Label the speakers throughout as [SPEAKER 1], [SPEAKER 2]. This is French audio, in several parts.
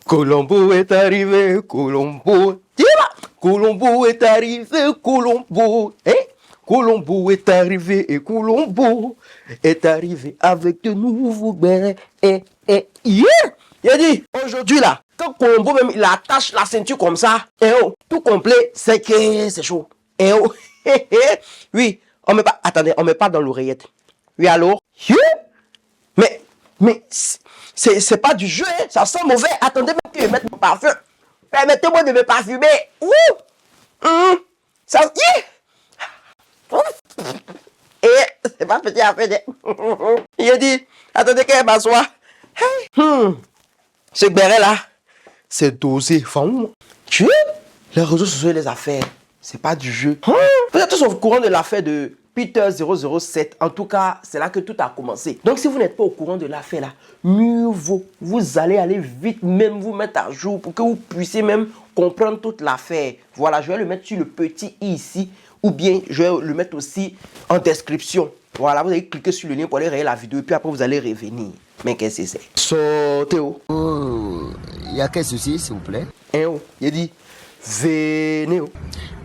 [SPEAKER 1] Colombo est arrivé, Colombo. Colombo est arrivé, Colombo. Colombo est arrivé et Colombo est arrivé avec de nouveaux gains. Yeah! Il a dit, aujourd'hui là, quand Colombo même il attache la ceinture comme ça, tout complet, c'est que c'est chaud. Oui, on met pas, attendez, on met pas dans l'oreillette. Oui, alors? Mais c'est pas du jeu, hein? Ça sent mauvais. Attendez, même que je mette mon parfum. Permettez-moi de me parfumer. Ça, et c'est pas petit à faire. Il a dit, attendez qu'elle m'assoie. Ce béret là, c'est dosé. Tu les réseaux sociaux et les affaires, c'est pas du jeu. Vous êtes tous au courant de l'affaire de Peter 007. En tout cas, c'est là que tout a commencé. Donc, si vous n'êtes pas au courant de l'affaire là, mieux vaut, vous allez aller vite, même vous mettre à jour pour que vous puissiez même comprendre toute l'affaire. Voilà, je vais le mettre sur le petit i ici, ou bien je vais le mettre aussi en description. Voilà, vous allez cliquer sur le lien pour aller regarder la vidéo et puis après vous allez revenir. Mais qu'est-ce que c'est? Sortez où?
[SPEAKER 2] Il y a quel souci, s'il vous plaît?
[SPEAKER 1] Il a dit, venez où?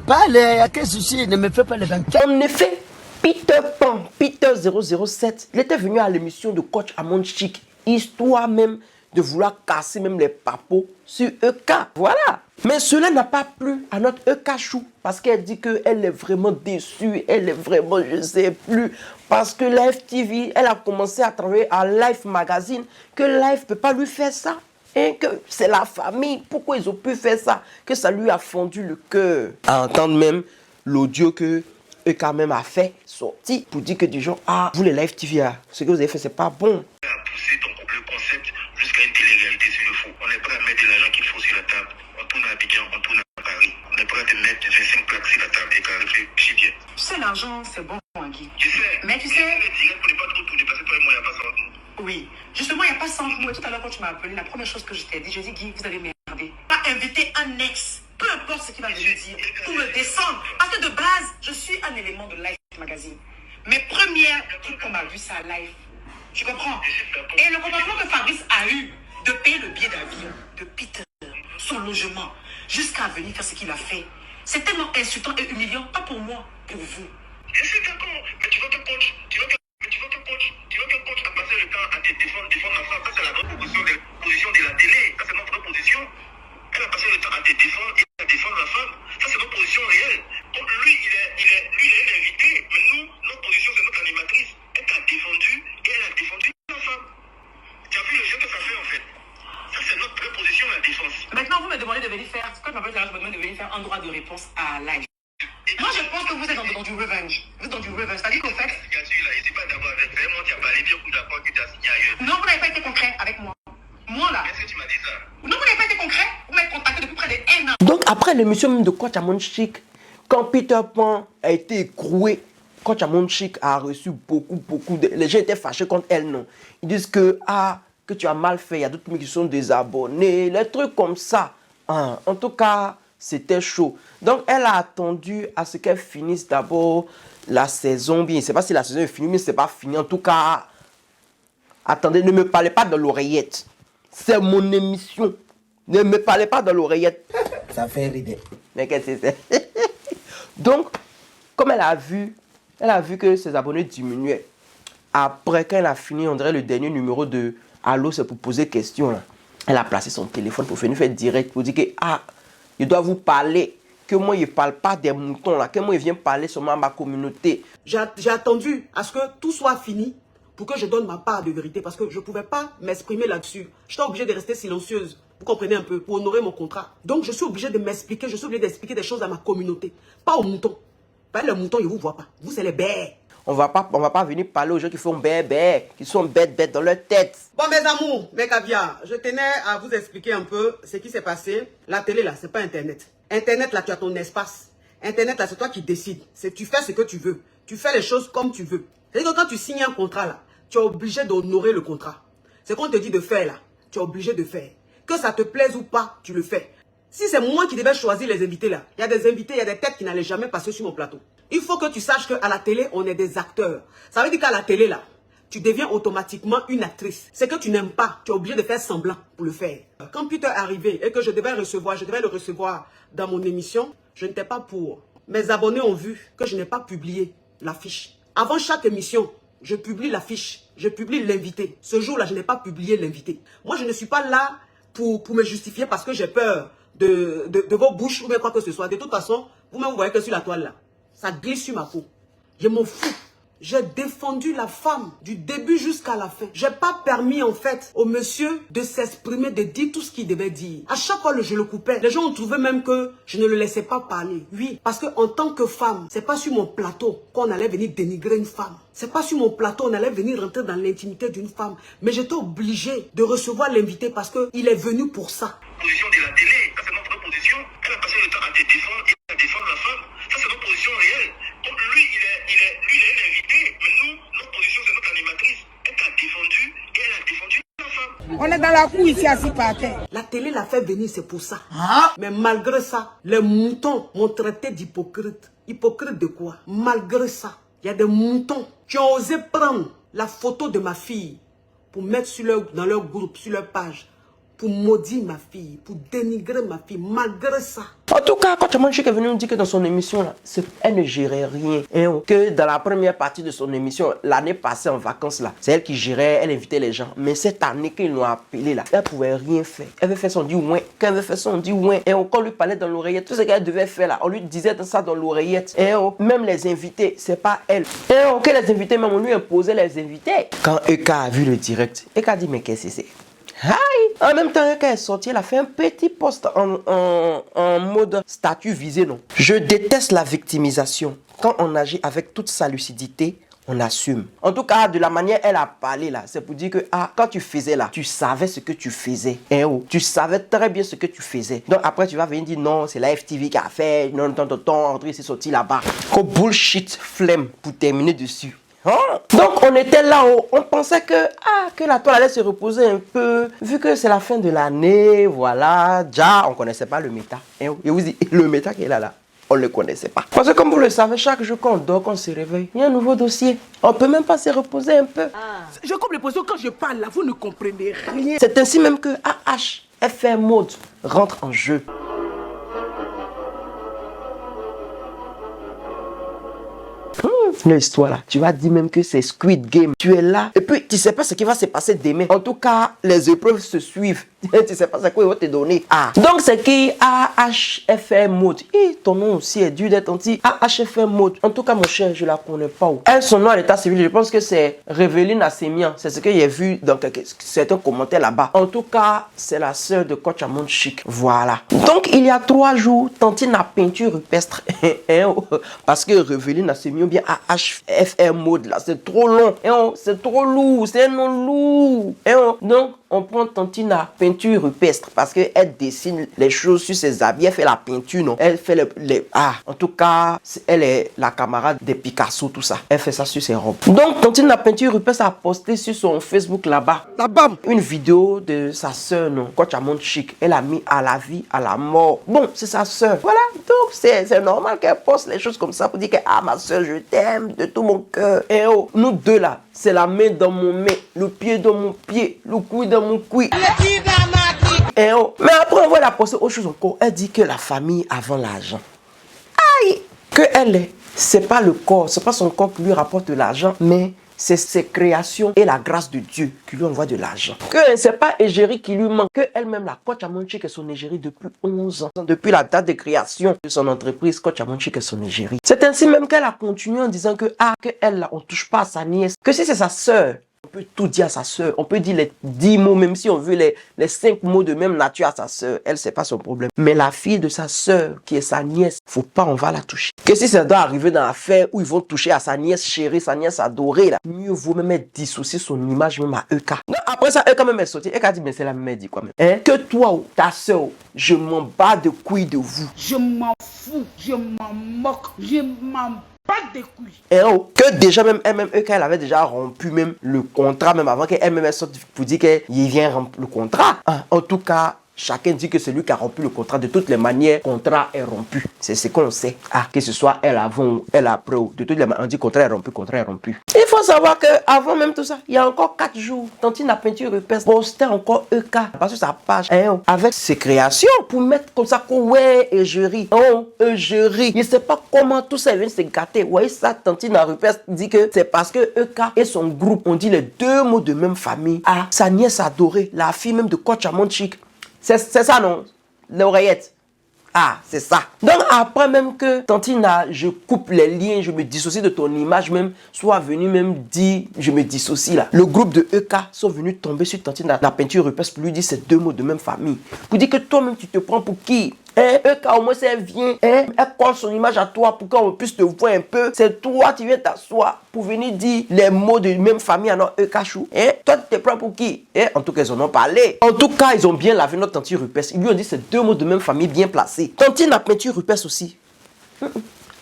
[SPEAKER 2] Parlez, il y a quel souci? Ne me fais pas les banquets.
[SPEAKER 1] En effet, Peter Pan, Peter 007, il était venu à l'émission de Coach Amon Chic, histoire même de vouloir casser même les papos sur EK. Voilà. Mais cela n'a pas plu à notre EK Chou, parce qu'elle dit qu'elle est vraiment déçue, elle est vraiment, je ne sais plus, parce que Live TV, elle a commencé à travailler à Life Magazine, que Life ne peut pas lui faire ça. Et que c'est la famille, pourquoi ils ont pu faire ça? Que ça lui a fondu le cœur. À entendre même l'audio que EK même a fait, sorti, pour dire que des gens, vous les Live TV, ce que vous avez fait, c'est pas bon.
[SPEAKER 3] Pousser le concept jusqu'à une télé-réalité sur le faux. On est prêt à mettre l'argent qu'il faut sur la table. On tourne à Abidjan, on tourne à Paris. On est prêt à te mettre 25 plaques sur la table et qu'à réfléchir bien.
[SPEAKER 4] Tu sais, l'argent, c'est bon, Guy.
[SPEAKER 3] Tu sais.
[SPEAKER 4] Mais tu sais.
[SPEAKER 3] Les directs pour ne pas trop tourner parce que toi et moi, il n'y a pas ça entre nous.
[SPEAKER 4] Oui. Justement, il n'y a pas ça entre nous. Et tout à l'heure, quand tu m'as appelé, la première chose que je t'ai dit, je dis, Guy, vous avez merdé. Pas inviter un ex, peu importe ce qu'il va venir dire, pour me descendre. Parce que de base, je suis un élément de Life Magazine. Mes premières trucs qu'on m'a vu, ça à Life. Tu comprends? Et le comportement que Fabrice a eu de payer le billet d'avion de Peter, son logement, jusqu'à venir faire ce qu'il a fait, c'est tellement insultant et humiliant, pas pour moi, pour vous.
[SPEAKER 3] Je suis d'accord, mais tu veux qu'un coach, a passé le temps à te défendre la femme. Ça, c'est la vraie position de la télé. Ça, c'est notre vraie position. Elle a passé le temps à te défendre et à défendre la femme. Ça, c'est notre position réelle. Donc, lui, il est l'invité, mais nous, notre position, c'est notre animatrice. Elle t'a défendu et elle a défendu la femme. Tu as vu le jeu que ça fait, en fait? Ça, c'est notre vraie position, la défense.
[SPEAKER 4] Maintenant, vous me demandez de venir faire, quand je m'appelle Sarah, je me demande de venir faire un droit de réponse à Live. Moi, je pense que vous êtes dans du revenge. Vous êtes dans du revenge. C'est-à-dire qu'au fait.
[SPEAKER 3] C'est pas d'abord avec moi, tu as parlé bien pour d'accord que tu as signé ailleurs.
[SPEAKER 4] Non, vous n'avez pas été concret avec moi. Moi, là.
[SPEAKER 3] Qu'est-ce que tu m'as dit ça?
[SPEAKER 4] Non, vous n'avez pas été concret. Vous m'avez contacté depuis près de 1 an.
[SPEAKER 1] Donc, après l'émission même de Coach Amon Chic, quand Peter Pan a été écroué, Coach Amon Chic a reçu beaucoup de... Les gens étaient fâchés contre elle, non. Ils disent que, que tu as mal fait, il y a d'autres qui sont désabonnés, les trucs comme ça. En tout cas, c'était chaud. Donc, elle a attendu à ce qu'elle finisse d'abord la saison. Bien, je ne sais pas si la saison est finie, mais ce n'est pas fini. En tout cas, attendez, ne me parlez pas dans l'oreillette. C'est mon émission. Ne me parlez pas dans l'oreillette.
[SPEAKER 2] Ça fait rire.
[SPEAKER 1] Mais qu'est-ce que c'est? Donc, comme elle a vu que ses abonnés diminuaient. Après, quand elle a fini, on dirait le dernier numéro de Allô, c'est pour poser question. Là. Elle a placé son téléphone pour venir faire direct, pour dire que, je dois vous parler. Que moi, je ne parle pas des moutons, là. Que moi, je viens parler seulement à ma communauté.
[SPEAKER 5] J'ai attendu à ce que tout soit fini pour que je donne ma part de vérité. Parce que je ne pouvais pas m'exprimer là-dessus. J'étais obligée de rester silencieuse. Vous comprenez un peu, pour honorer mon contrat. Donc, je suis obligée de m'expliquer. Je suis obligée d'expliquer des choses à ma communauté. Pas aux moutons. Pas les moutons, ils ne vous voient pas. Vous, c'est les bêtes.
[SPEAKER 1] On va pas venir parler aux gens qui font bé, qui sont bêtes dans leur tête.
[SPEAKER 5] Bon, mes amours, mes caviars, je tenais à vous expliquer un peu ce qui s'est passé. La télé, là, c'est pas Internet. Internet, là, tu as ton espace. Internet, là, c'est toi qui décides. Tu fais ce que tu veux. Tu fais les choses comme tu veux. C'est-à-dire que quand tu signes un contrat, là, tu es obligé d'honorer le contrat. Ce qu'on te dit de faire, là, tu es obligé de faire. Que ça te plaise ou pas, tu le fais. Si c'est moi qui devais choisir les invités, là, il y a des invités, il y a des têtes qui n'allaient jamais passer sur mon plateau. Il faut que tu saches qu'à la télé, on est des acteurs. Ça veut dire qu'à la télé, là, tu deviens automatiquement une actrice. C'est que tu n'aimes pas, tu es obligé de faire semblant pour le faire. Quand Peter est arrivé et que je devais le recevoir dans mon émission, je n'étais pas pour. Mes abonnés ont vu que je n'ai pas publié l'affiche. Avant chaque émission, je publie l'affiche, je publie l'invité. Ce jour-là, je n'ai pas publié l'invité. Moi, je ne suis pas là pour me justifier parce que j'ai peur de vos bouches ou bien quoi que ce soit. De toute façon, vous-même, vous voyez que sur la toile là, ça glisse sur ma peau. Je m'en fous. J'ai défendu la femme du début jusqu'à la fin. J'ai pas permis en fait au monsieur de s'exprimer, de dire tout ce qu'il devait dire. À chaque fois je le coupais. Les gens ont trouvé même que je ne le laissais pas parler. Oui, parce que en tant que femme, c'est pas sur mon plateau qu'on allait venir dénigrer une femme. C'est pas sur mon plateau on allait venir rentrer dans l'intimité d'une femme. Mais j'étais obligée de recevoir l'invité parce que il est venu pour ça.
[SPEAKER 3] Position de la télé, ça c'est notre position. Elle a passé le temps à te défendre et à défendre la femme. Ça c'est notre position réelle. Donc lui, il est l'invité, mais nous, notre position, c'est notre animatrice. Elle t'a défendu et elle a défendu la femme.
[SPEAKER 6] On est dans la cour ici, assis par terre.
[SPEAKER 5] La télé l'a fait venir, c'est pour ça. Mais malgré ça, les moutons m'ont traité d'hypocrite. Hypocrite de quoi? Malgré ça, il y a des moutons qui ont osé prendre la photo de ma fille pour mettre dans leur groupe, sur leur page, pour maudire ma fille, pour dénigrer ma fille, malgré ça.
[SPEAKER 1] En tout cas, quand Amon Chic est venu nous dire que dans son émission, là, elle ne gérait rien. Hein, que dans la première partie de son émission, l'année passée en vacances, là, c'est elle qui gérait, elle invitait les gens. Mais cette année qu'ils l'ont appelée, là, elle ne pouvait rien faire. Elle veut faire son dit ouais. Quand elle veut faire son dit ouais. Et on lui parlait dans l'oreillette, tout ce qu'elle devait faire là, on lui disait ça dans l'oreillette. Et même les invités, c'est pas elle. Et que les invités, même on lui imposait les invités. Quand Eka a vu le direct, Eka a dit mais qu'est-ce que c'est? Hi! En même temps, quand elle est sortie, elle a fait un petit post en mode statut visé, non? Je déteste la victimisation. Quand on agit avec toute sa lucidité, on assume. En tout cas, de la manière elle a parlé là, c'est pour dire que quand tu faisais là, tu savais ce que tu faisais. Tu savais très bien ce que tu faisais. Donc après, tu vas venir dire non, c'est la FTV qui a fait, non, André s'est sorti là-bas. Qu'au bullshit flemme pour terminer dessus. Donc on était là-haut, on pensait que la toile allait se reposer un peu, vu que c'est la fin de l'année, voilà, déjà on connaissait pas le méta. Et vous dites, le méta qui est là, on ne le connaissait pas. Parce que comme vous le savez, chaque jour qu'on dort, qu'on se réveille, il y a un nouveau dossier. On peut même pas se reposer un peu.
[SPEAKER 6] Je coupe les positions quand je parle là, vous ne comprenez rien.
[SPEAKER 1] C'est ainsi même que AHFR Mode rentre en jeu. L'histoire là, tu vas dire même que c'est Squid Game. Tu es là et puis tu sais pas ce qui va se passer demain. En tout cas, les épreuves se suivent. Tu sais pas ce qu'ils vont te donner. Donc c'est qui AHFR Mode. Et ton nom aussi est dû d'être anti AHFR Mode. En tout cas, mon cher, je la connais pas. Elle, son nom à l'état civil, je pense que c'est Révéline Assemian. C'est ce que j'ai vu dans certains commentaires là-bas. En tout cas, c'est la sœur de coach Amon Chic. Voilà. Donc il y a 3 jours, Tantine a peinture rupestre. Parce que Révéline Assemian, bien AHFR Mode là, c'est trop long. C'est trop lourd. C'est un nom lourd. Donc on prend Tantine à peinture rupestre parce qu'elle dessine les choses sur ses habits. Elle fait la peinture, non? Elle fait en tout cas, elle est la camarade de Picasso, tout ça. Elle fait ça sur ses robes. Donc, Tantine la peinture rupestre a posté sur son Facebook là-bas une vidéo de sa soeur, non? Coach Amon Chic. Elle a mis à la vie, à la mort. Bon, c'est sa soeur. Voilà. Donc, c'est normal qu'elle poste les choses comme ça pour dire que ma soeur, je t'aime de tout mon cœur. Et nous deux là, c'est la main dans mon main, le pied dans mon pied, le couille dans mon couille. Mais après on voit la poster autre chose encore. Elle dit que la famille avant l'argent. Aïe! Que elle est. C'est pas le corps, c'est pas son corps qui lui rapporte de l'argent, mais c'est ses créations et la grâce de Dieu qui lui envoie de l'argent. Que c'est pas égérie qui lui manque. Que elle-même, la coach Amon Chic est son égérie depuis 11 ans. Depuis la date de création de son entreprise, coach Amon Chic est son égérie. C'est ainsi même qu'elle a continué en disant que elle là, on touche pas à sa nièce. Que si c'est sa sœur, on peut tout dire à sa sœur. On peut dire les 10 mots, même si on veut les 5 mots de même nature à sa sœur. Elle, c'est pas son problème. Mais la fille de sa sœur, qui est sa nièce, faut pas, on va la toucher. Que si ça doit arriver dans l'affaire où ils vont toucher à sa nièce chérie, sa nièce adorée, là, mieux vaut même dissocier son image même à Eka. Non, après ça, Eka même est sorti. Eka dit, mais c'est la même, elle dit quoi même. Que toi ou ta sœur, je m'en bats de couilles de vous.
[SPEAKER 6] Je m'en fous, je m'en moque, je m'en pas de couilles.
[SPEAKER 1] Et que déjà même elle-même, quand elle avait déjà rompu même le contrat, même avant qu'elle-même sorte pour dire qu'il vient rompre le contrat. En tout cas, chacun dit que c'est lui qui a rompu le contrat. De toutes les manières, le contrat est rompu. C'est ce qu'on sait. Ah, que ce soit elle avant ou elle après. De toutes les manières, on dit contrat est rompu, contrat est rompu. Il faut savoir qu'avant même tout ça, il y a encore 4 jours, Tantine la peinture rupestre postait encore EK parce que sa page avec ses créations pour mettre comme ça que ouais, et je ris. Oh, je ris. Je ne sais pas comment tout ça vient se gâter. Vous voyez ça, Tantine la rupestre dit que c'est parce que EK et son groupe ont dit les 2 mots de même famille à sa nièce adorée, la fille même de Coach Amon Chic. C'est ça, non? L'oreillette. Ah, c'est ça. Donc après même que Tantine, je coupe les liens, je me dissocie de ton image même, soit venu même dire, je me dissocie là. Le groupe de EK sont venus tomber sur Tantine, la peinture rupestre pour lui dire ces 2 mots de même famille. Pour dire que toi-même tu te prends pour qui? EK au moins elle vient, elle colle son image à toi pour qu'on puisse te voir un peu. C'est toi qui viens t'asseoir pour venir dire les mots de même famille à notre EK chou. Toi tu te prends pour qui? En tout cas ils en ont parlé. En tout cas ils ont bien lavé notre Tantine rupestre. Ils lui ont dit ces 2 mots de même famille bien placés. Tantine la peinture rupestre aussi.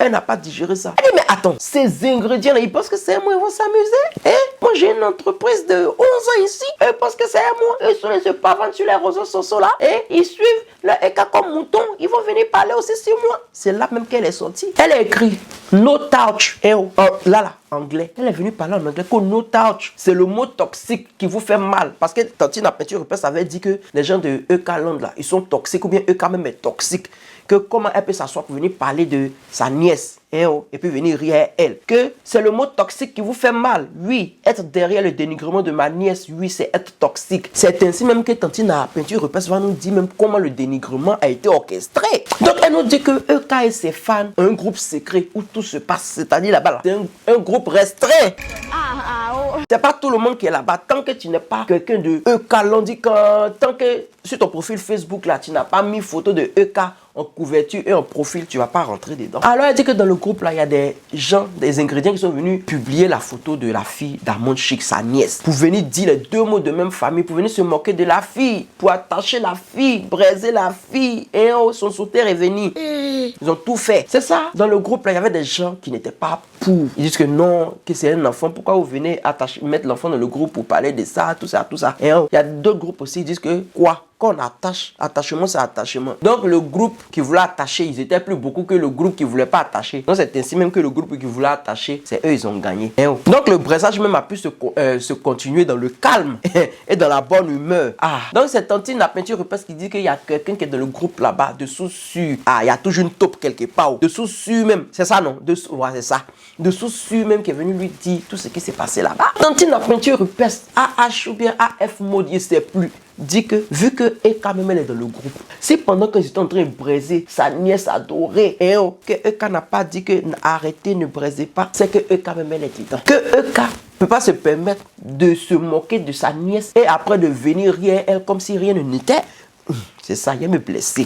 [SPEAKER 1] Elle n'a pas digéré ça. Elle dit, mais attends, ces ingrédients-là, ils pensent que c'est moi, ils vont s'amuser. Moi, j'ai une entreprise de 11 ans ici. Ils pensent que c'est moi. Ils sont les pavantes sur les réseaux sociaux là. Ils suivent le EK comme mouton. Ils vont venir parler aussi sur moi. C'est là même qu'elle est sortie. Elle a écrit no touch. Là, anglais. Elle est venue parler en anglais que no touch. C'est le mot toxique qui vous fait mal. Parce que Tantine la peinture rupestre avait dit que les gens de EK Land là, ils sont toxiques ou bien EK même est toxique. Que comment elle peut s'asseoir pour venir parler de sa nièce et puis venir rire à elle. Que c'est le mot toxique qui vous fait mal. Oui, être derrière le dénigrement de ma nièce, oui, c'est être toxique. C'est ainsi même que Tantine la peinture rupestre va nous dire même comment le dénigrement a été orchestré. Donc elle nous dit que EK et ses fans ont un groupe secret où tout se passe. C'est-à-dire là-bas, c'est un groupe restreint. C'est pas tout le monde qui est là-bas. Tant que tu n'es pas quelqu'un de EK Landica, tant que sur ton profil Facebook là, tu n'as pas mis photo de EK en couverture et en profil, tu vas pas rentrer dedans. Alors elle dit que dans le groupe là, il y a des gens, des ingrédients qui sont venus publier la photo de la fille d'Amon Chic, sa nièce, pour venir dire les 2 mots de même famille, pour venir se moquer de la fille, pour attacher la fille, braiser la fille, et son sauteur est venu. Ils ont tout fait. C'est ça. Dans le groupe là, il y avait des gens qui n'étaient pas pour. Ils disent que non, que c'est un enfant. Pourquoi vous venez mettre l'enfant dans le groupe pour parler de ça, tout ça, tout ça. Et il y a d'autres groupes aussi qui disent que quoi? Qu'on attache, attachement c'est attachement. Donc le groupe qui voulait attacher, ils étaient plus beaucoup que le groupe qui voulait pas attacher. Donc c'est ainsi même que le groupe qui voulait attacher, c'est eux ils ont gagné. Donc le brassage même a pu se continuer dans le calme et dans la bonne humeur. Donc c'est Tantine la peinture rupestre qui dit qu'il y a quelqu'un qui est dans le groupe là-bas, dessous sur. Il y a toujours une taupe quelque part. Dessous sur même, c'est ça non? Ouais, c'est ça. Dessous sur même qui est venu lui dire tout ce qui s'est passé là-bas. Tantine la peinture rupestre, AH ou bien AF mode, il sait plus. Dit que, vu que EK même elle est dans le groupe, si pendant qu'ils étaient en train de braiser sa nièce adorée, que EK n'a pas dit que arrêtez, ne braisez pas, c'est que EK même elle est dedans. Que EK ne peut pas se permettre de se moquer de sa nièce et après de venir rire elle comme si rien n'était. C'est ça, il me blessé.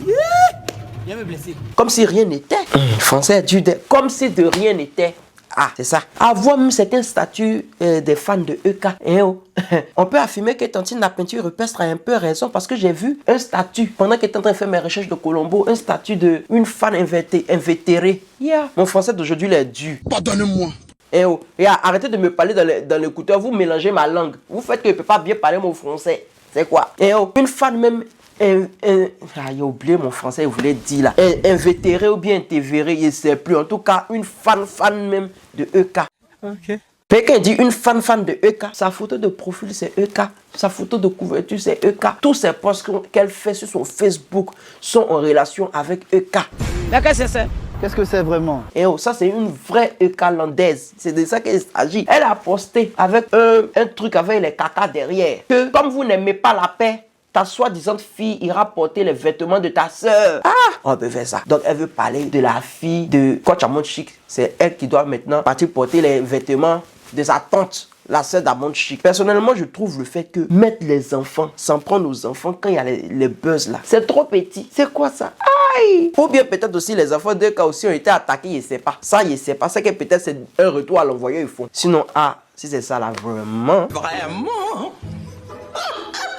[SPEAKER 5] Il me blessé.
[SPEAKER 1] Comme si rien n'était. Français du comme si de rien n'était. C'est ça. Avoir même certains statuts des fans de EK. On peut affirmer que Tantine la peinture rupestre a un peu raison parce que j'ai vu un statut, pendant qu'elle était en train de faire mes recherches de Colombo, un statut d'une fan invétérée. Mon français d'aujourd'hui il est dur.
[SPEAKER 2] Pardonnez-moi.
[SPEAKER 1] Arrêtez de me parler dans l'écouteur, vous mélangez ma langue. Vous faites que je ne peux pas bien parler mon français. C'est quoi? Une fan même j'ai oublié mon français, il voulait dire là. Invétéré ou bien intévéré, il ne sait plus. En tout cas, une fan même de EK. Ok. Quelqu'un dit une fan de EK. Sa photo de profil, c'est EK. Sa photo de couverture, c'est EK. Tous ses posts qu'elle fait sur son Facebook sont en relation avec EK.
[SPEAKER 6] Mais qu'est-ce que c'est?
[SPEAKER 2] Qu'est-ce que c'est vraiment?
[SPEAKER 1] Ça, c'est une vraie EK landaise. C'est de ça qu'il s'agit. Elle a posté avec un truc avec les caca derrière. Que comme vous n'aimez pas la paix, ta soi-disant fille ira porter les vêtements de ta soeur. On peut faire ça. Donc, elle veut parler de la fille de Coach Amon Chic. C'est elle qui doit maintenant partir porter les vêtements de sa tante, la soeur d'Amon Chic. Personnellement, je trouve le fait que mettre les enfants, s'en prendre aux enfants quand il y a les buzz là, c'est trop petit. C'est quoi ça? Aïe! Ou bien peut-être aussi les enfants d'EK aussi ont été attaqués, il ne sait pas. Ça, il ne sait pas. C'est que peut-être c'est un retour à l'envoyeur, ils font. Sinon, si c'est ça là, vraiment.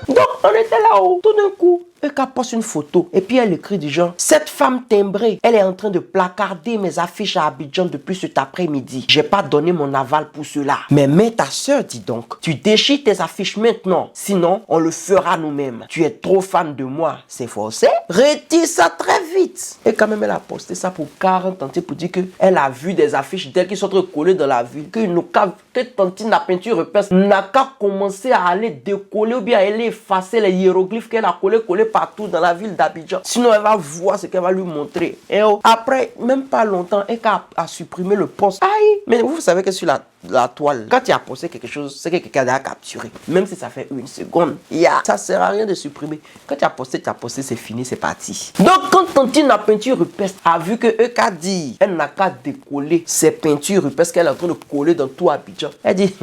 [SPEAKER 1] Donc, on était là-haut. Tout d'un coup, Eka poste une photo et puis elle écrit du genre, cette femme timbrée, elle est en train de placarder mes affiches à Abidjan depuis cet après-midi. J'ai pas donné mon aval pour cela. Mais ta soeur, dis donc, tu déchires tes affiches maintenant. Sinon, on le fera nous-mêmes. Tu es trop fan de moi. C'est forcé. Retire ça très vite. Et quand même, elle a posté ça pour 40 tanti pour dire qu'elle a vu des affiches d'elle qui sont collées dans la ville. Que Tantine la peinture rupestre n'a qu'à commencer à aller décoller ou bien à aller effacer les hiéroglyphes qu'elle a collés partout dans la ville d'Abidjan. Sinon, elle va voir ce qu'elle va lui montrer. Et après, même pas longtemps, elle a supprimé le post. Aïe! Mais vous savez que sur la toile, quand tu as posté quelque chose, c'est que quelqu'un a capturé. Même si ça fait une seconde, ça sert à rien de supprimer. Quand tu as posté, c'est fini, c'est parti. Donc, quand Tantine la peinture rupestre a vu que Eka dit, elle n'a qu'à décoller ses peintures rupestres qu'elle est en train de coller dans tout Abidjan. Elle dit,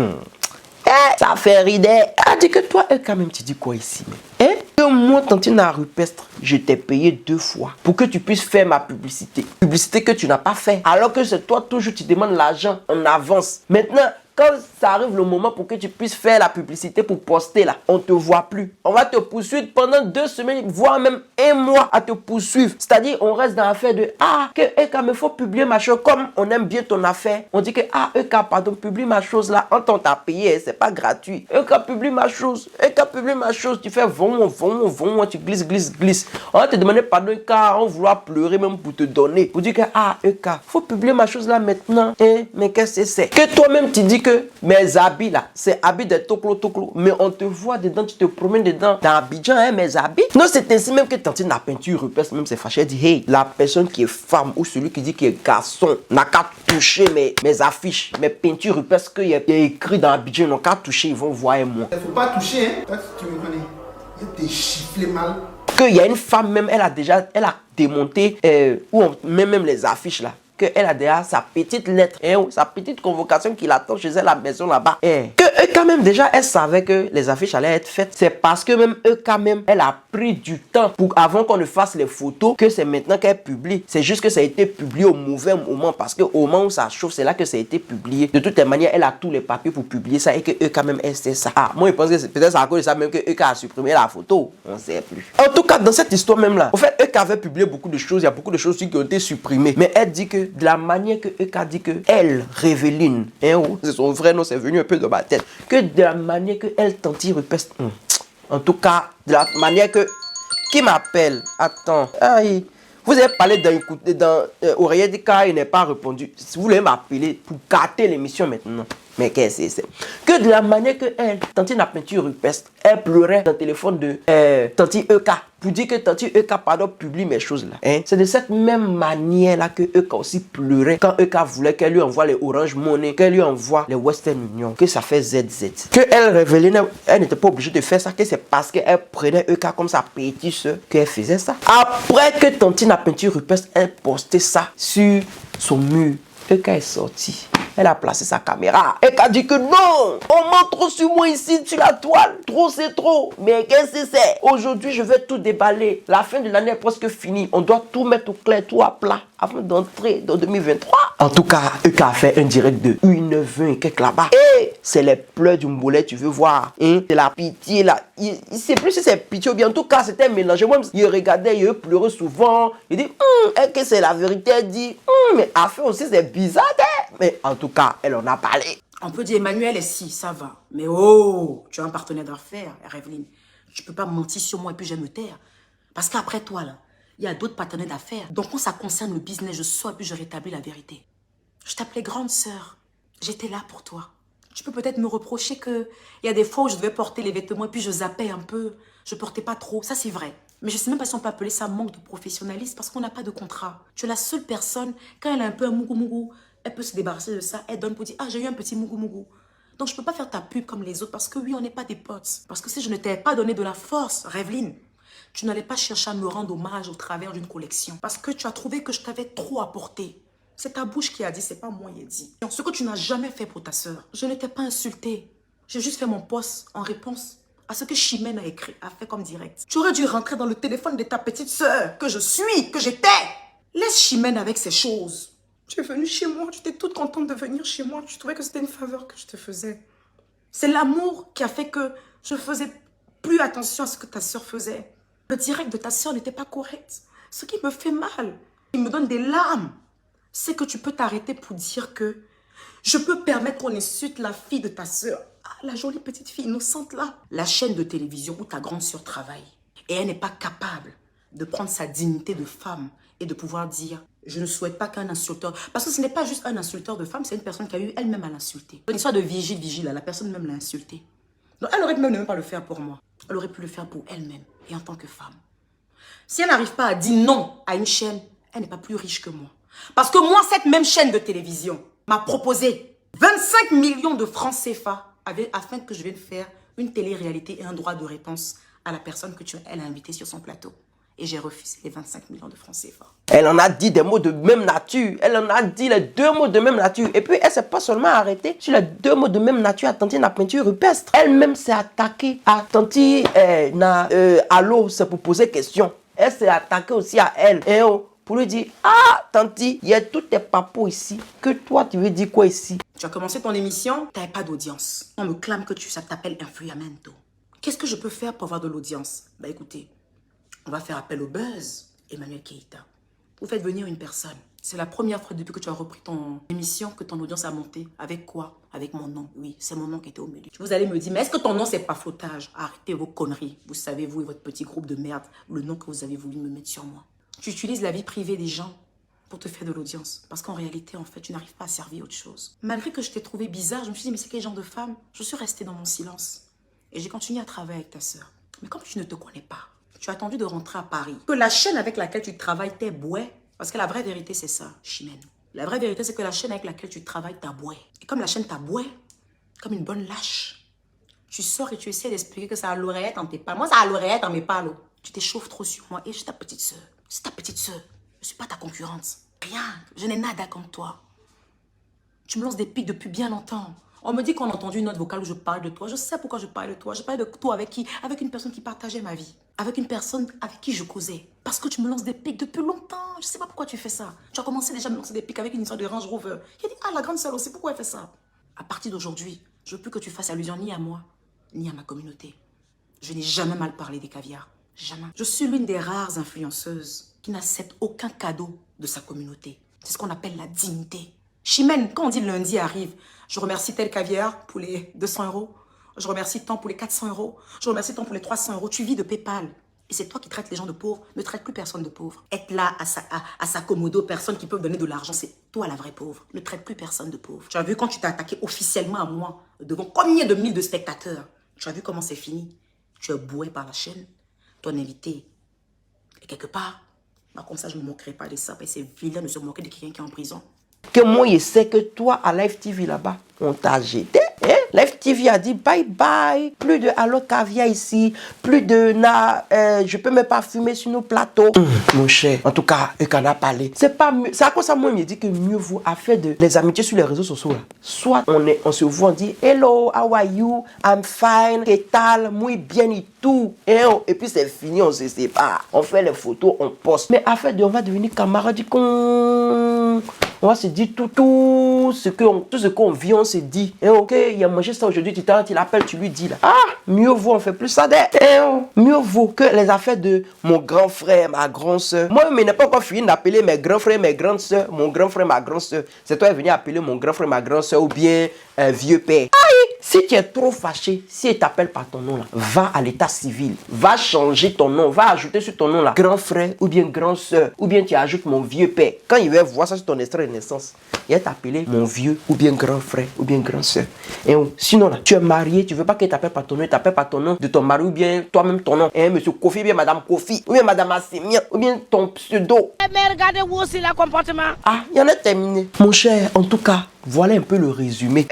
[SPEAKER 1] ça fait rider. Elle dit que toi, Eka même, tu dis quoi ici? Que moi, Tantine la rupestre, je t'ai payé 2 fois pour que tu puisses faire ma publicité. Publicité que tu n'as pas fait. Alors que c'est toi, toujours, tu demandes l'argent en avance. Maintenant, quand ça arrive le moment pour que tu puisses faire la publicité pour poster là, on ne te voit plus. On va te poursuivre pendant 2 semaines, voire même 1 mois à te poursuivre. C'est-à-dire, on reste dans l'affaire de que Eka, mais faut publier ma chose. Comme on aime bien ton affaire, on dit que Eka, pardon, publie ma chose là. En temps t'as payé, c'est pas gratuit. Eka, publie ma chose. Eka, publie ma chose. Tu fais vont, tu glisses. On va te demander pardon, Eka, on vouloir pleurer même pour te donner. Pour dire que Eka, faut publier ma chose là maintenant. Mais qu'est-ce que c'est? Que toi-même tu dis que mes habits là, c'est habits de toclo, mais on te voit dedans, tu te promènes dedans, dans Abidjan, mes habits. Non, c'est ainsi même que Tantine la peinture rupestre, même c'est fâché, elle dit, hey, la personne qui est femme ou celui qui dit qu'il est garçon n'a qu'à toucher mes affiches, mes peintures rupestres qu'il y a écrit dans Abidjan, n'a qu'à toucher, ils vont voir moi.
[SPEAKER 7] Il faut pas toucher, hein. Toi, tu me connais. Je t'ai chifflé mal.
[SPEAKER 1] Qu'il y a une femme même, elle a démonté, où on met même les affiches là. Elle a déjà sa petite lettre, sa petite convocation qui l'attend chez elle à la maison là-bas. Que quand même déjà, elle savait que les affiches allaient être faites. C'est parce que même quand même, elle a pris du temps pour avant qu'on ne fasse les photos, que c'est maintenant qu'elle publie. C'est juste que ça a été publié au mauvais moment, parce que au moment où ça chauffe, c'est là que ça a été publié. De toutes les manières, elle a tous les papiers pour publier ça et que quand même, elle sait ça. Moi, je pense que c'est peut-être à cause de ça même que a supprimé la photo. On ne sait plus. En tout cas, dans cette histoire même là, en fait, avait publié beaucoup de choses. Il y a beaucoup de choses qui ont été supprimées. Mais elle dit que de la manière que Eka dit que elle, Révéline, c'est son vrai nom, c'est venu un peu dans ma tête, que de la manière que elle Tantine rupestre, en tout cas, de la manière que, qui m'appelle, attends, aïe, vous avez parlé dans Oreiller dit qu'il n'est pas répondu. Si vous voulez m'appeler pour gâter l'émission maintenant. Mais qu'est-ce que c'est? Que de la manière que elle, Tantine la peinture rupestre, elle pleurait dans le téléphone de Tantine Eka pour dire que Tantine Eka, pardon, publie mes choses là. C'est de cette même manière là que Eka aussi pleurait quand Eka voulait qu'elle lui envoie les Orange Money, qu'elle lui envoie les Western Union, que ça fait ZZ. Que elle révélait, elle n'était pas obligée de faire ça, que c'est parce qu'elle prenait Eka comme sa petite soeur qu'elle faisait ça. Après que Tantine la peinture rupestre, elle postait ça sur son mur, Eka est sorti. Elle a placé sa caméra. Elle a dit que non, on ment trop sur moi ici, sur la toile. Trop, c'est trop. Mais qu'est-ce que c'est? Aujourd'hui, je vais tout déballer. La fin de l'année est presque finie. On doit tout mettre au clair, tout à plat, avant d'entrer dans 2023. En tout cas, Eka a fait un direct de 1h20 quelque là-bas. Et c'est les pleurs du mboulet, tu veux voir. C'est la pitié là. Il sait plus si c'est pitié ou bien. En tout cas, c'était mélangé. Moi, il regardait, il pleurait souvent. Il dit, est-ce que c'est la vérité? Elle dit, mais à faire aussi, c'est bizarre. Mais en tout cas, elle en a parlé.
[SPEAKER 6] On peut dire Emmanuel est si, ça va. Mais oh, tu as un partenaire d'affaires, Réveline. Tu peux pas mentir sur moi et puis je vais me taire. Parce qu'après toi, là, il y a d'autres partenaires d'affaires. Donc quand ça concerne le business, je sors et puis je rétablis la vérité. Je t'appelais grande sœur. J'étais là pour toi. Tu peux peut-être me reprocher que il y a des fois où je devais porter les vêtements et puis je zappais un peu. Je portais pas trop. Ça, c'est vrai. Mais je sais même pas si on peut appeler ça manque de professionnalisme parce qu'on n'a pas de contrat. Tu es la seule personne, quand elle a un peu un mougou-mougou, elle peut se débarrasser de ça, elle donne pour dire « Ah, j'ai eu un petit mougou-mougou ». Donc, je ne peux pas faire ta pub comme les autres parce que oui, on n'est pas des potes. Parce que si je ne t'avais pas donné de la force, Réveline, tu n'allais pas chercher à me rendre hommage au travers d'une collection. Parce que tu as trouvé que je t'avais trop apporté. C'est ta bouche qui a dit, c'est pas moi qui ai dit. Ce que tu n'as jamais fait pour ta sœur, je ne t'ai pas insulté. J'ai juste fait mon poste en réponse à ce que Chimène a écrit, a fait comme direct. Tu aurais dû rentrer dans le téléphone de ta petite sœur, que je suis, que j'étais. Laisse Chimène avec ses choses. Tu es venue chez moi, tu étais toute contente de venir chez moi. Tu trouvais que c'était une faveur que je te faisais. C'est l'amour qui a fait que je faisais plus attention à ce que ta sœur faisait. Le direct de ta soeur n'était pas correct. Ce qui me fait mal, il me donne des larmes. C'est que tu peux t'arrêter pour dire que je peux permettre qu'on insulte la fille de ta soeur. Ah, la jolie petite fille innocente là. La chaîne de télévision où ta grande soeur travaille. Et elle n'est pas capable de prendre sa dignité de femme et de pouvoir dire je ne souhaite pas qu'un insulteur... Parce que ce n'est pas juste un insulteur de femme, c'est une personne qui a eu elle-même à l'insulter. Une histoire de vigile, la personne même l'a insulté. Donc elle aurait pu même pas le faire pour moi. Elle aurait pu le faire pour elle-même et en tant que femme. Si elle n'arrive pas à dire non à une chaîne, elle n'est pas plus riche que moi. Parce que moi, cette même chaîne de télévision m'a proposé 25 millions de francs CFA afin que je vienne faire une télé-réalité et un droit de réponse à la personne que elle a invitée sur son plateau. Et j'ai refusé les 25 millions de francs CFA.
[SPEAKER 1] Elle en a dit des mots de même nature. Elle en a dit les deux mots de même nature. Et puis, elle ne s'est pas seulement arrêtée sur les deux mots de même nature à Tanti na peinture rupestre. Elle-même s'est attaquée à Tanti Allo, c'est pour poser question. Elle s'est attaquée aussi à elle. Et pour lui dire, ah, Tanti, il y a tous tes papos ici. Que toi, tu veux dire quoi ici?
[SPEAKER 6] Tu as commencé ton émission, tu n'avais pas d'audience. On me clame que ça t'appelle influamento. Qu'est-ce que je peux faire pour avoir de l'audience? Bah écoutez, on va faire appel au buzz, Emmanuel Keita. Vous faites venir une personne. C'est la première fois depuis que tu as repris ton émission que ton audience a monté. Avec quoi? Avec mon nom. Oui, c'est mon nom qui était au milieu. Vous allez me dire, mais est-ce que ton nom, c'est pas fautage? Arrêtez vos conneries. Vous savez, vous et votre petit groupe de merde, le nom que vous avez voulu me mettre sur moi. Tu utilises la vie privée des gens pour te faire de l'audience. Parce qu'en réalité, en fait, tu n'arrives pas à servir autre chose. Malgré que je t'ai trouvé bizarre, je me suis dit, mais c'est quel genre de femme? Je suis restée dans mon silence. Et j'ai continué à travailler avec ta sœur. Mais comme tu ne te connais pas, tu as attendu de rentrer à Paris. Que la chaîne avec laquelle tu travailles t'est bouée. Parce que la vraie vérité, c'est ça, Chimène. La vraie vérité, c'est que la chaîne avec laquelle tu travailles t'a bouée. Et comme la chaîne t'a bouée, comme une bonne lâche, tu sors et tu essaies d'expliquer que ça a l'oreillette dans tes palos. Moi, ça a l'oreillette dans mes palos. Tu t'échauffes trop sur moi. Et je suis ta petite sœur. C'est ta petite sœur. Je ne suis pas ta concurrente. Rien. Je n'ai nada comme toi. Tu me lances des pics depuis bien longtemps. On me dit qu'on a entendu une note vocale où je parle de toi. Je sais pourquoi je parle de toi. Je parle de toi avec qui? Avec une personne qui partageait ma vie. Avec une personne avec qui je causais. Parce que tu me lances des pics depuis longtemps. Je ne sais pas pourquoi tu fais ça. Tu as commencé déjà à me lancer des pics avec une histoire de Range Rover. Il a dit, ah, la grande sœur aussi, pourquoi elle fait ça? À partir d'aujourd'hui, je ne veux plus que tu fasses allusion ni à moi, ni à ma communauté. Je n'ai jamais mal parlé des caviars. Jamais. Je suis l'une des rares influenceuses qui n'accepte aucun cadeau de sa communauté. C'est ce qu'on appelle la dignité. Chimène, quand on dit lundi arrive, je remercie tel caviar pour les 200 €. Je remercie tant pour les 400 €. Je remercie tant pour les 300 €. Tu vis de PayPal. Et c'est toi qui traites les gens de pauvres. Ne traite plus personne de pauvre. Être là à s'accommoder aux personnes qui peuvent donner de l'argent, c'est toi la vraie pauvre. Ne traite plus personne de pauvre. Tu as vu quand tu t'es attaqué officiellement à moi, devant combien de milliers de spectateurs? Tu as vu comment c'est fini? Tu es boué par la chaîne. Ton invité. Et quelque part, bah comme ça, je ne me moquerai pas de ça. Et c'est vilain de se moquer de quelqu'un qui est en prison.
[SPEAKER 1] Que moi, je sais que toi, à Live TV là-bas, on t'a jeté. Hein? Live TV a dit bye bye. Plus de Allo Caviar ici. Plus de je peux même pas fumer sur nos plateaux. Mon cher, en tout cas, eux qu'on a parlé. C'est pas mieux. C'est à cause de ça, moi, je me dis que mieux vaut à faire de les amitiés sur les réseaux sociaux là. Soit on se voit, on dit hello, how are you? I'm fine. Que tal? Muy bien et tout. Et puis c'est fini, on se sépare. On fait les photos, on poste. Mais à faire on va devenir camarades du con. On va se dire tout ce qu'on vit, on se dit. Ok, il a mangé ça aujourd'hui, tu l'appelles, tu lui dis là. Ah, mieux vaut, on fait plus ça d'être. Mieux vaut que les affaires de mon grand frère, ma grande soeur. Moi, je n'ai pas encore fini d'appeler mes grands frères, mes grandes soeurs, mon grand frère, ma grande soeur. C'est toi qui es venu appeler mon grand frère, ma grande soeur ou bien un vieux père. Aïe, si tu es trop fâché, si il t'appelle par ton nom là, va à l'état civil. Va changer ton nom, va ajouter sur ton nom là, grand frère ou bien grande soeur. Ou bien tu ajoutes mon vieux père. Quand il va voir ça sur ton extrait de naissance, il va t'appeler mon vieux ou bien grand frère ou bien grande soeur. Et sinon là, tu es marié, tu veux pas qu'il t'appelle par ton nom, il t'appelle par ton nom de ton mari ou bien toi-même ton nom. Et monsieur Kofi ou bien madame Kofi ou bien madame Assemia ou bien ton pseudo.
[SPEAKER 8] Mais regardez vous aussi le comportement.
[SPEAKER 1] Ah, il y en a terminé. Mon cher, en tout cas, voilà un peu le résumé.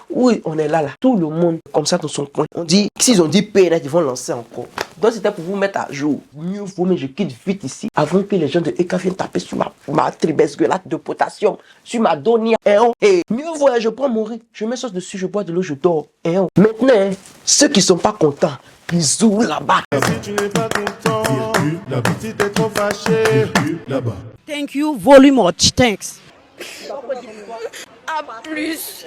[SPEAKER 1] Oui, on est là. Tout le monde comme ça dans son coin. On dit, s'ils ont dit paix, ils vont lancer encore. Donc c'était pour vous mettre à jour. Mieux vaut, mais je quitte vite ici avant que les gens de EK viennent taper sur ma tribesgueulate de potassium, sur ma donia. Et mieux vaut, je prends mon riz, je mets sauce dessus, je bois de l'eau, je dors. Maintenant, ceux qui sont pas contents, bisous là-bas.
[SPEAKER 9] Si tu n'es pas content, la petite est trop fâchée, là-bas.
[SPEAKER 8] Thank you very much. Thanks.
[SPEAKER 10] À plus.